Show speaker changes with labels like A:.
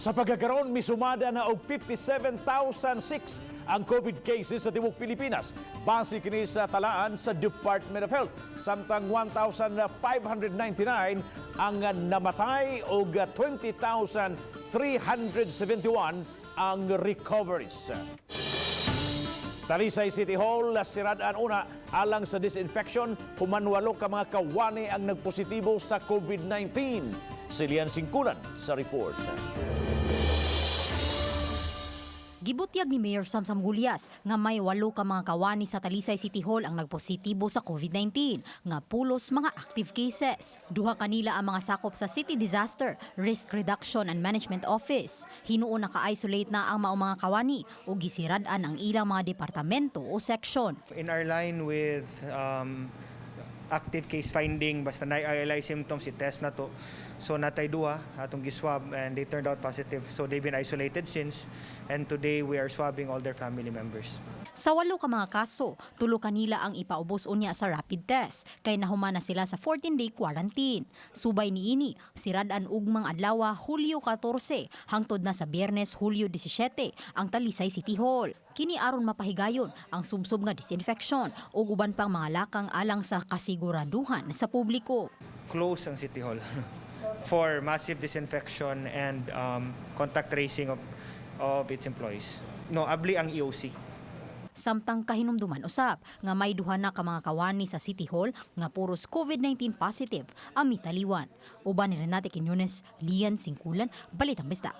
A: Sa pagkakaroon, misumada na og 57,006 ang COVID cases sa tibuok Pilipinas. Base kini sa talaan sa Department of Health. Samtang 1,599 ang namatay og 20,371 ang recoveries. Talisay City Hall, sirad-an una alang sa disinfection, human 8 ka mga kawani ang nagpositibo sa COVID-19. Silian Singkulan sa report.
B: Gibutyag ni Mayor Samsam Gulyas nga may 8 ka mga kawani sa Talisay City Hall ang nagpositibo sa COVID-19 nga pulos mga active cases. Duha kanila ang mga sakop sa City Disaster Risk Reduction and Management Office. Hinuon naka-isolate na ang mga kawani ug gisirad-an ang ilang mga departamento o section.
C: In our line with active case finding, basta na-ILI symptoms, i-test na to. So natay duha atong giswab and they turned out positive. So they've been isolated since, and today we are swabbing all their family members.
B: Sa 8 ka mga kaso, 3 kanila ang ipaubos unya sa rapid test kay nahuman na sila sa 14-day quarantine. Subay niini, sirad-an ugmang adlaw Hulyo 14 hangtod na sa Biyernes Hulyo 17 ang Talisay City Hall. Kini aron mapahigayon ang subsob nga disinfection ug uban pang mga lakang alang sa kasiguraduhan sa publiko.
C: Close ang City Hall for massive disinfection and contact tracing of its employees. No, abli ang EOC.
B: Samtang kahinumduman usab nga may duha na ka mga kawani sa City Hall nga puros COVID-19 positive ang mitaliwan. Uban ni Renate Quiñones, Lian Singkulan, Balitang Bista.